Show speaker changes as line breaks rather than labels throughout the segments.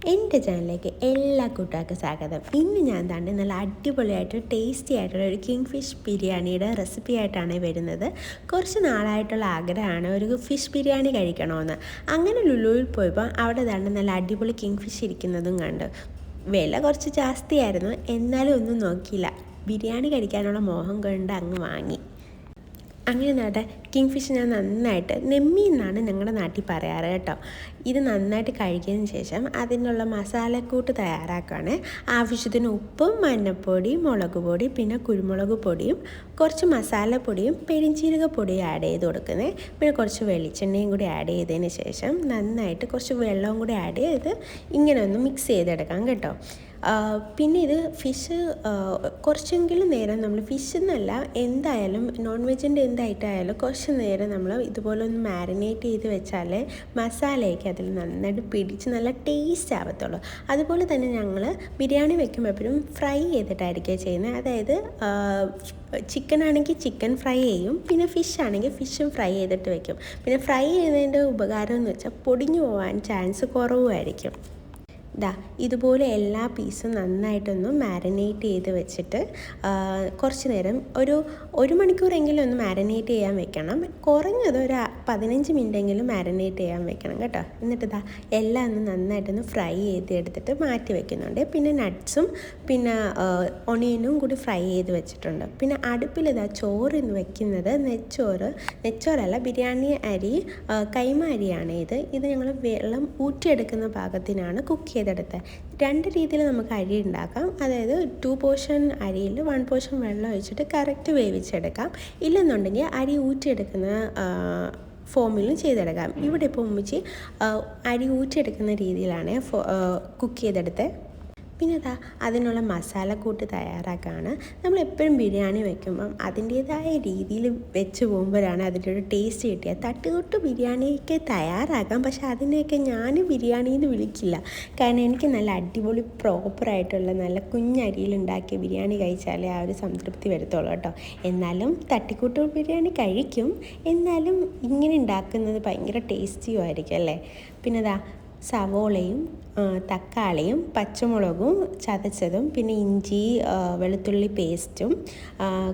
എൻ്റെ ചാനലിലേക്ക് എല്ലാ കൂട്ടുകാർക്കും സ്വാഗതം. ഇന്ന് ഞാൻ തന്നെ നല്ല അടിപൊളിയായിട്ട് ടേസ്റ്റി ആയിട്ടുള്ള ഒരു കിങ് ഫിഷ് ബിരിയാണിയുടെ റെസിപ്പി ആയിട്ടാണ് വരുന്നത്. കുറച്ച് നാളായിട്ടുള്ള ആഗ്രഹമാണ് ഒരു ഫിഷ് ബിരിയാണി കഴിക്കണമെന്ന്. അങ്ങനെ ലുലുവിൽ പോയപ്പോൾ അവിടെ തന്നെ നല്ല അടിപൊളി കിങ് ഫിഷ് ഇരിക്കുന്നതും കണ്ട്. വില കുറച്ച് ജാസ്തിയായിരുന്നു, എന്നാലും ഒന്നും നോക്കിയില്ല. ബിരിയാണി കഴിക്കാനുള്ള മോഹം കൊണ്ട് അങ്ങ് വാങ്ങി. അങ്ങനെ നേട്ടെ കിങ് ഫിഷ് ഞാൻ നന്നായിട്ട് നെമ്മി എന്നാണ് ഞങ്ങളുടെ നാട്ടിൽ പറയാറ് കേട്ടോ. ഇത് നന്നായിട്ട് കഴിച്ചതിന് ശേഷം അതിനുള്ള മസാലക്കൂട്ട് തയ്യാറാക്കുകയാണ്. ആവശ്യത്തിന് ഉപ്പും മഞ്ഞൾപ്പൊടി, മുളക് പൊടി, പിന്നെ കുരുമുളക് പൊടിയും കുറച്ച് മസാലപ്പൊടിയും പെരിഞ്ചീരക പൊടിയും ആഡ് ചെയ്ത് കൊടുക്കുന്നത്. പിന്നെ കുറച്ച് വെളിച്ചെണ്ണയും കൂടി ആഡ് ചെയ്തതിന് ശേഷം നന്നായിട്ട് കുറച്ച് വെള്ളവും കൂടി ആഡ് ചെയ്ത് ഇങ്ങനെ ഒന്ന് മിക്സ് ചെയ്തെടുക്കാം കേട്ടോ. പിന്നെ ഇത് ഫിഷ് കുറച്ചെങ്കിലും നേരം നമ്മൾ ഫിഷ് എന്നല്ല എന്തായാലും നോൺ വെജിൻ്റെ എന്തായിട്ടായാലും കുറച്ച് നേരം നമ്മൾ ഇതുപോലെ ഒന്ന് മാരിനേറ്റ് ചെയ്ത് വെച്ചാൽ മസാലയൊക്കെ അതിൽ നന്നായിട്ട് പിടിച്ച് നല്ല ടേസ്റ്റ് ആവത്തുള്ളൂ. അതുപോലെ തന്നെ ഞങ്ങൾ ബിരിയാണി വെക്കുമ്പോൾ എപ്പോഴും ഫ്രൈ ചെയ്തിട്ടായിരിക്കും ചെയ്യുന്നത്. അതായത് ചിക്കൻ ആണെങ്കിൽ ചിക്കൻ ഫ്രൈ ചെയ്യും, പിന്നെ ഫിഷ് ആണെങ്കിൽ ഫിഷും ഫ്രൈ ചെയ്തിട്ട് വെക്കും. പിന്നെ ഫ്രൈ ചെയ്യുന്നതിൻ്റെ ഉപകാരം എന്ന് വെച്ചാൽ പൊടിഞ്ഞു പോകാൻ ചാൻസ് കുറവുമായിരിക്കും. ഇതുപോലെ എല്ലാ പീസും നന്നായിട്ടൊന്ന് മാരിനേറ്റ് ചെയ്ത് വെച്ചിട്ട് കുറച്ച് നേരം ഒരു മണിക്കൂറെങ്കിലും ഒന്ന് മാരിനേറ്റ് ചെയ്യാൻ വെക്കണം. കുറഞ്ഞത് ഒരു 15 മിനിറ്റെങ്കിലും മാരിനേറ്റ് ചെയ്യാൻ വെക്കണം കേട്ടോ. എന്നിട്ട് എല്ലാം ഒന്ന് നന്നായിട്ടൊന്ന് ഫ്രൈ ചെയ്ത് എടുത്തിട്ട് മാറ്റി വെക്കുന്നുണ്ട്. പിന്നെ നട്ട്സും പിന്നെ ഒണിയനും കൂടി ഫ്രൈ ചെയ്ത് വെച്ചിട്ടുണ്ട്. പിന്നെ അടുപ്പിൽ ചോറ് ഇന്ന് വെക്കുന്നത് നെച്ചോറല്ല, ബിരിയാണി അരി, കൈമ അരിയാണ് ഇത് ഞങ്ങൾ വെള്ളം ഊറ്റിയെടുക്കുന്ന പാകത്തിനാണ് കുക്ക് ചെയ്തെടുത്തത്. 2 രീതിയിൽ നമുക്ക് അരി ഉണ്ടാക്കാം. അതായത് 2 പോർഷൻ അരിയിൽ 1 പോർഷൻ വെള്ളം ഒഴിച്ചിട്ട് കറക്റ്റ് വേവിച്ചെടുക്കാം. ഇല്ലെന്നുണ്ടെങ്കിൽ അരി ഊറ്റിയെടുക്കുന്ന ഫോമിലും ചെയ്തെടുക്കാം. ഇവിടെ ഇപ്പോൾ ഉമ്മിച്ച് അരി ഊറ്റിയെടുക്കുന്ന രീതിയിലാണ് കുക്ക് ചെയ്തെടുത്തത്. പിന്നെ അതിനുള്ള മസാലക്കൂട്ട് തയ്യാറാക്കുകയാണ്. നമ്മളെപ്പോഴും ബിരിയാണി വെക്കുമ്പം അതിൻ്റേതായ രീതിയിൽ വെച്ച് പോകുമ്പോഴാണ് അതിൻ്റെ ഒരു ടേസ്റ്റ് കിട്ടുക. തട്ടുകൊട്ട് ബിരിയാണിയൊക്കെ തയ്യാറാക്കാം, പക്ഷേ അതിനെയൊക്കെ ഞാൻ ബിരിയാണി എന്ന് വിളിക്കില്ല. കാരണം എനിക്ക് നല്ല അടിപൊളി പ്രോപ്പറായിട്ടുള്ള നല്ല കുഞ്ഞരിയിലുണ്ടാക്കിയ ബിരിയാണി കഴിച്ചാലേ ആ ഒരു സംതൃപ്തി വരത്തുള്ളൂ കേട്ടോ. എന്നാലും തട്ടിക്കൂട്ട് ബിരിയാണി കഴിക്കും, എന്നാലും ഇങ്ങനെ ഉണ്ടാക്കുന്നത് ഭയങ്കര ടേസ്റ്റിയും ആയിരിക്കും അല്ലേ. പിന്നെ സവോളയും തക്കാളിയും പച്ചമുളകും ചതച്ചതും, പിന്നെ ഇഞ്ചി വെളുത്തുള്ളി പേസ്റ്റും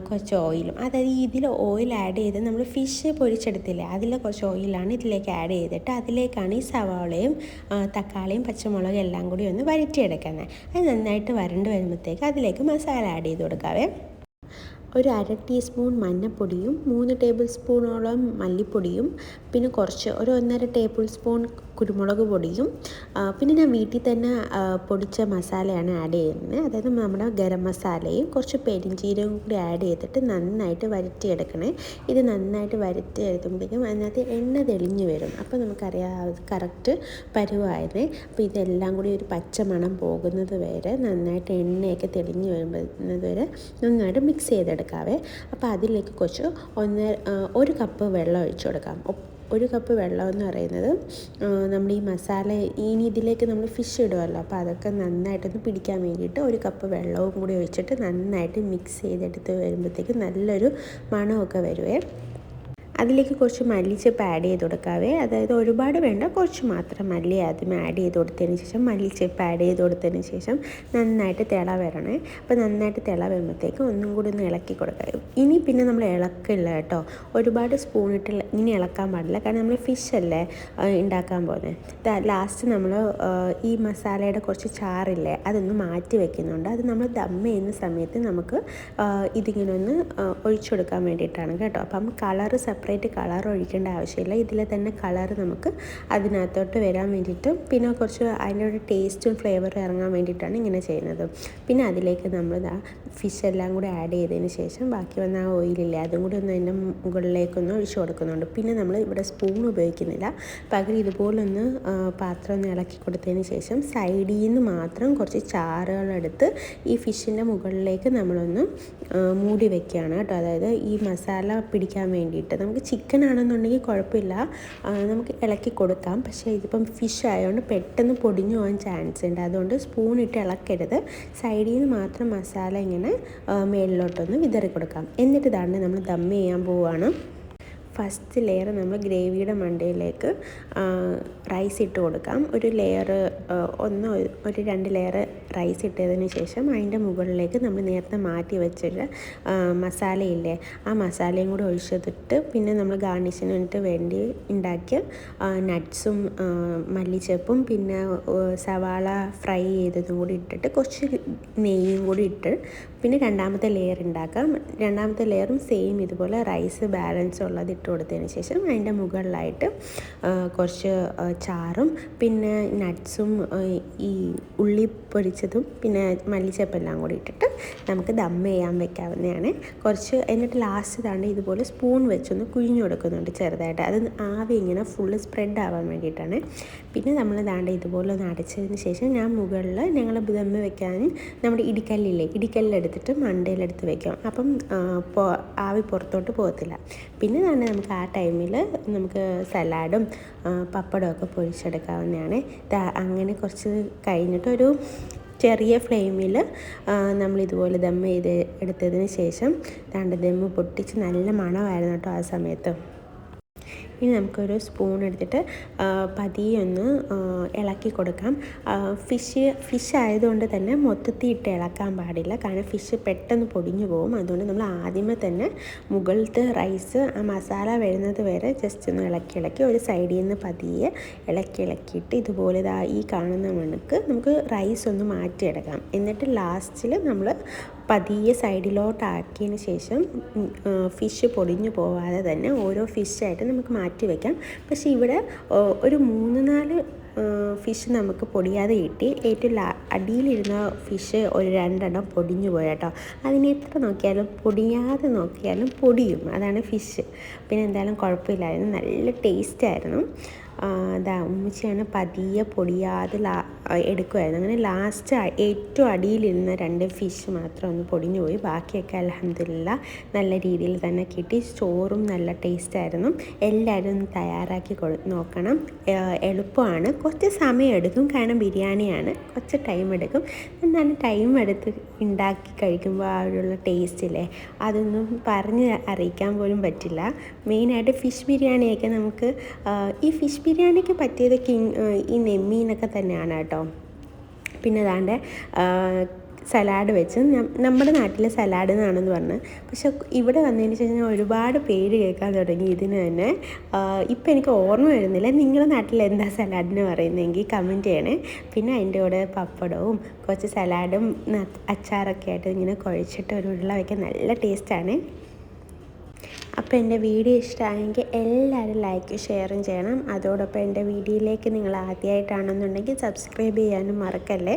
കുറച്ച് ഓയിലും. അതായത് ഇതിൽ ഓയിൽ ആഡ് ചെയ്ത് നമ്മൾ ഫിഷ് പൊരിച്ചെടുത്തില്ലേ, അതിൽ കുറച്ച് ഓയിലാണ് ഇതിലേക്ക് ആഡ് ചെയ്തിട്ട് അതിലേക്കാണ് ഈ സവോളയും തക്കാളിയും പച്ചമുളകും എല്ലാം കൂടി ഒന്ന് വഴറ്റിയെടുക്കുന്നത്. അത് നന്നായിട്ട് വരണ്ട് വരുമ്പോഴത്തേക്ക് അതിലേക്ക് മസാല ആഡ് ചെയ്ത് കൊടുക്കാവേ. ഒരു 1/2 ടീസ്പൂൺ മഞ്ഞൾപ്പൊടിയും 3 ടേബിൾ സ്പൂണോളം മല്ലിപ്പൊടിയും, പിന്നെ ഒരു 1.5 ടേബിൾ സ്പൂൺ കുരുമുളക് പൊടിയും, പിന്നെ ഞാൻ വീട്ടിൽ തന്നെ പൊടിച്ച മസാലയാണ് ആഡ് ചെയ്യുന്നത്. അതായത് നമ്മുടെ ഗരം മസാലയും കുറച്ച് പെരിഞ്ചീരകവും കൂടി ആഡ് ചെയ്തിട്ട് നന്നായിട്ട് വരട്ടിയെടുക്കണേ. ഇത് നന്നായിട്ട് വരട്ടിയെടുക്കുമ്പോഴേക്കും അതിനകത്ത് എണ്ണ തെളിഞ്ഞ് വരും. അപ്പോൾ നമുക്കറിയാം അത് കറക്റ്റ് പരുവായിരുന്നേ. അപ്പോൾ ഇതെല്ലാം കൂടി ഒരു പച്ചമണം പോകുന്നത് വരെ നന്നായിട്ട് എണ്ണയൊക്കെ തെളിഞ്ഞ് വരുന്നത് വരെ നന്നായിട്ട് മിക്സ് ചെയ്തെടുക്കാവേ. അപ്പോൾ അതിലേക്ക് ഒരു കപ്പ് വെള്ളം ഒഴിച്ചു കൊടുക്കാം. 1 കപ്പ് വെള്ളം എന്ന് പറയുന്നത് നമ്മൾ ഈ മസാല ഇതിലേക്ക് നമ്മൾ ഫിഷ് ഇടുമല്ലോ, അപ്പോൾ അതൊക്കെ നന്നായിട്ടൊന്ന് പിടിക്കാൻ വേണ്ടിയിട്ട് 1 കപ്പ് വെള്ളവും കൂടി ഒഴിച്ചിട്ട് നന്നായിട്ട് മിക്സ് ചെയ്തെടുത്ത് വരുമ്പോഴത്തേക്ക് നല്ലൊരു മണമൊക്കെ വരുവേ. അതിലേക്ക് കുറച്ച് മല്ലിച്ചപ്പ് ആഡ് ചെയ്ത് കൊടുക്കാവേ. അതായത് ഒരുപാട് വേണ്ട, കുറച്ച് മാത്രം മല്ലി ആദ്യം ആഡ് ചെയ്ത് കൊടുത്തതിന് ശേഷം മല്ലിച്ചപ്പ് ആഡ് ചെയ്ത് കൊടുത്തതിന് ശേഷം നന്നായിട്ട് തിള വരണേ. അപ്പോൾ നന്നായിട്ട് തിള വരുമ്പോഴത്തേക്ക് ഒന്നും കൂടി ഒന്ന് ഇളക്കി കൊടുക്കാം. ഇനി പിന്നെ നമ്മൾ ഇളക്കില്ല കേട്ടോ, ഒരുപാട് സ്പൂണിട്ട് ഇങ്ങനെ ഇളക്കാൻ പാടില്ല. കാരണം നമ്മൾ ഫിഷ് അല്ലേ ഉണ്ടാക്കാൻ പോകുന്നത്. ലാസ്റ്റ് നമ്മൾ ഈ മസാലയുടെ കുറച്ച് ചാറില്ലേ അതൊന്ന് മാറ്റി വെക്കുന്നുണ്ട്. അത് നമ്മൾ ദം ചെയ്യുന്ന സമയത്ത് നമുക്ക് ഇതിങ്ങനെ ഒന്ന് ഒഴിച്ചു കൊടുക്കാൻ വേണ്ടിയിട്ടാണ് കേട്ടോ. അപ്പം കളറ് സെപ്പറേറ്റ് കളർ ഒഴിക്കേണ്ട ആവശ്യമില്ല. ഇതിൽ തന്നെ കളർ നമുക്ക് അതിനകത്തോട്ട് വരാൻ വേണ്ടിയിട്ടും പിന്നെ കുറച്ച് അതിൻ്റെ ഒരു ടേസ്റ്റും ഫ്ലേവറും ഇറങ്ങാൻ വേണ്ടിയിട്ടാണ് ഇങ്ങനെ ചെയ്യുന്നത്. പിന്നെ അതിലേക്ക് നമ്മൾ ഫിഷ് എല്ലാം കൂടി ആഡ് ചെയ്തതിന് ശേഷം ബാക്കി വന്ന ആ ഓയിലില്ലേ അതും കൂടി ഒന്ന് അതിൻ്റെ മുകളിലേക്കൊന്ന് ഒഴിച്ചു കൊടുക്കുന്നുണ്ട്. പിന്നെ നമ്മൾ ഇവിടെ സ്പൂൺ ഉപയോഗിക്കുന്നില്ല, പകരം ഇതുപോലൊന്ന് പാത്രം ഒന്ന് ഇളക്കി കൊടുത്തതിന് ശേഷം സൈഡിൽ നിന്ന് മാത്രം കുറച്ച് ചാറുകളെടുത്ത് ഈ ഫിഷിൻ്റെ മുകളിലേക്ക് നമ്മളൊന്ന് മൂടി വെക്കുകയാണ് കേട്ടോ. അതായത് ഈ മസാല പിടിക്കാൻ വേണ്ടിയിട്ട്. നമുക്ക് ചിക്കൻ ആണെന്നുണ്ടെങ്കിൽ കുഴപ്പമില്ല, നമുക്ക് ഇളക്കി കൊടുക്കാം. പക്ഷേ ഇതിപ്പം ഫിഷ് ആയതുകൊണ്ട് പെട്ടെന്ന് പൊടിഞ്ഞു പോകാൻ ചാൻസ് ഉണ്ട്. അതുകൊണ്ട് സ്പൂണിട്ട് ഇളക്കരുത്, സൈഡിൽ നിന്ന് മാത്രം മസാല ഇങ്ങനെ മേളിലോട്ടൊന്ന് വിതറി കൊടുക്കാം. എന്നിട്ട് നമ്മൾ ദം ചെയ്യാൻ പോവുകയാണ്. ഫസ്റ്റ് ലെയർ നമ്മൾ ഗ്രേവിയുടെ മണ്ടയിലേക്ക് റൈസ് ഇട്ട് കൊടുക്കാം. ഒരു ലെയർ ഒരു 2 ലെയർ റൈസ് ഇട്ടതിന് ശേഷം അതിൻ്റെ മുകളിലേക്ക് നമ്മൾ നേരത്തെ മാറ്റി വെച്ചിട്ട് മസാലയില്ലേ, ആ മസാലയും കൂടി ഒഴിച്ചിട്ട് പിന്നെ നമ്മൾ ഗാർണിഷിനായിട്ട് വേണ്ടി ഉണ്ടാക്കിയ നട്ട്സും മല്ലിച്ചപ്പും പിന്നെ സവാള ഫ്രൈ ചെയ്തതും കൂടി ഇട്ടിട്ട് കുറച്ച് നെയ്യും കൂടി ഇട്ട് പിന്നെ രണ്ടാമത്തെ ലെയർ ഉണ്ടാക്കാം. രണ്ടാമത്തെ ലെയറും സെയിം ഇതുപോലെ റൈസ് ബാലൻസ് ഉള്ളത് ഇട്ട് കൊടുത്തതിന് ശേഷം അതിൻ്റെ മുകളിലായിട്ട് കുറച്ച് ചാറും പിന്നെ നട്ട്സും ഈ ഉള്ളി പൊരിച്ചതും പിന്നെ മല്ലിച്ചപ്പെല്ലാം കൂടി ഇട്ടിട്ട് നമുക്ക് ദം ചെയ്യാൻ വെക്കാവുന്നതാണ്. എന്നിട്ട് ലാസ്റ്റ് താണ്ട് ഇതുപോലെ സ്പൂൺ വെച്ചൊന്ന് കുഴിഞ്ഞു കൊടുക്കുന്നുണ്ട് ചെറുതായിട്ട്. അത് ആവി ഇങ്ങനെ ഫുള്ള് സ്പ്രെഡ് ആവാൻ വേണ്ടിയിട്ടാണ്. പിന്നെ നമ്മൾ താണ്ട് ഇതുപോലെ ഒന്ന് അടച്ചതിന് ശേഷം ഞാൻ മുകളിൽ ഞങ്ങൾ ദം വെക്കാൻ നമ്മുടെ ഇടിക്കല്ലെടുത്തിട്ട് മണ്ടയിലെടുത്ത് വെക്കും. അപ്പം ആവി പുറത്തോട്ട് പോകത്തില്ല. പിന്നെ തന്നെ നമുക്ക് ആ ടൈമിൽ നമുക്ക് സലാഡും പപ്പടവും ഒക്കെ പൊരിച്ചെടുക്കാവുന്നതാണ്. അങ്ങനെ കുറച്ച് കഴിഞ്ഞിട്ട് ഒരു ചെറിയ ഫ്ലെയിമിൽ നമ്മളിതുപോലെ ദം ചെയ്ത് എടുത്തതിന് ശേഷം ദമ്മ് പൊട്ടിച്ച് നല്ല മണമായിരുന്നു കേട്ടോ ആ സമയത്ത്. ഇനി നമുക്കൊരു സ്പൂൺ എടുത്തിട്ട് പതിയെ ഒന്ന് ഇളക്കി കൊടുക്കാം. ഫിഷ് ആയതുകൊണ്ട് തന്നെ മൊത്തത്തിൽ ഇട്ട് ഇളക്കാൻ പാടില്ല, കാരണം ഫിഷ് പെട്ടെന്ന് പൊടിഞ്ഞു പോകും. അതുകൊണ്ട് നമ്മൾ ആദ്യമേ തന്നെ മുകളിലത്തെ റൈസ് ആ മസാല വരുന്നത് വരെ ജസ്റ്റ് ഒന്ന് ഇളക്കി ഒരു സൈഡിൽ നിന്ന് പതിയെ ഇളക്കിയിട്ട് ഇതുപോലെ ഈ കാണുന്ന മണക്ക് നമുക്ക് റൈസ് ഒന്ന് മാറ്റിയെടുക്കാം. എന്നിട്ട് ലാസ്റ്റിൽ നമ്മൾ പതിയെ സൈഡിലോട്ടാക്കിയതിന് ശേഷം ഫിഷ് പൊടിഞ്ഞു പോവാതെ തന്നെ ഓരോ ഫിഷായിട്ട് നമുക്ക് മാറ്റി വയ്ക്കാം. പക്ഷേ ഇവിടെ ഒരു 3-4 ഫിഷ് നമുക്ക് പൊടിയാതെ കിട്ടി. ഏറ്റവും അടിയിലിരുന്ന ഫിഷ് ഒരു 2 പൊടിഞ്ഞു പോയി കേട്ടോ. അതിന് എത്ര നോക്കിയാലും പൊടിയാതെ നോക്കിയാലും പൊടിയും, അതാണ് ഫിഷ്. പിന്നെ എന്തായാലും കുഴപ്പമില്ലായിരുന്നു, നല്ല ടേസ്റ്റായിരുന്നു. ഉമ്മച്ചിയാണ് പതിയെ പൊടിയാതെ എടുക്കുമായിരുന്നു. അങ്ങനെ ലാസ്റ്റ് ഏറ്റവും അടിയിലിരുന്ന 2 ഫിഷ് മാത്രം ഒന്ന് പൊടിഞ്ഞു പോയി. ബാക്കിയൊക്കെ അൽഹംദുലില്ലാ നല്ല രീതിയിൽ തന്നെ കിട്ടി. ചോറും നല്ല ടേസ്റ്റായിരുന്നു. എല്ലാവരും ഒന്ന് തയ്യാറാക്കി നോക്കണം. എളുപ്പമാണ്, കുറച്ച് സമയം എടുക്കും, കാരണം ബിരിയാണിയാണ്, കുറച്ച് ടൈം എടുക്കും. എന്നാലും ടൈം എടുത്ത് ഉണ്ടാക്കി കഴിക്കുമ്പോൾ ആ ഒരു ടേസ്റ്റില്ലേ, അതൊന്നും പറഞ്ഞ് അറിയിക്കാൻ പോലും പറ്റില്ല. മെയിനായിട്ട് ഫിഷ് ബിരിയാണിയൊക്കെ നമുക്ക് ഈ ഫിഷ് ബിരിയാണിക്ക് പറ്റിയത് ഈ നെമ്മീനൊക്കെ തന്നെയാണ് കേട്ടോ. പിന്നെ അതാണ്ട് സലാഡ് വെച്ച് നമ്മുടെ നാട്ടിൽ സലാഡ് എന്നാണെന്ന് പറഞ്ഞ്, പക്ഷെ ഇവിടെ വന്നതിന് ശേഷം ഞാൻ ഒരുപാട് പേര് കേൾക്കാൻ തുടങ്ങി ഇതിന് തന്നെ. ഇപ്പം എനിക്ക് ഓർമ്മ വരുന്നില്ല, നിങ്ങളുടെ നാട്ടിൽ എന്താ സലാഡിന് പറയുന്നതെങ്കിൽ കമൻറ്റ് ചെയ്യണേ. പിന്നെ അതിൻ്റെ കൂടെ പപ്പടവും കുറച്ച് സലാഡും അച്ചാറൊക്കെ ആയിട്ട് ഇങ്ങനെ കുഴച്ചിട്ട് ഒരു ഉരുള വയ്ക്കാൻ നല്ല ടേസ്റ്റാണ്. അപ്പോൾ എൻ്റെ വീഡിയോ ഇഷ്ടമായെങ്കിൽ എല്ലാവരും ലൈക്കും ഷെയറും ചെയ്യണം. അതോടൊപ്പം എൻ്റെ വീഡിയോയിലേക്ക് നിങ്ങൾ ആദ്യമായിട്ടാണെന്നുണ്ടെങ്കിൽ സബ്സ്ക്രൈബ് ചെയ്യാനും മറക്കല്ലേ.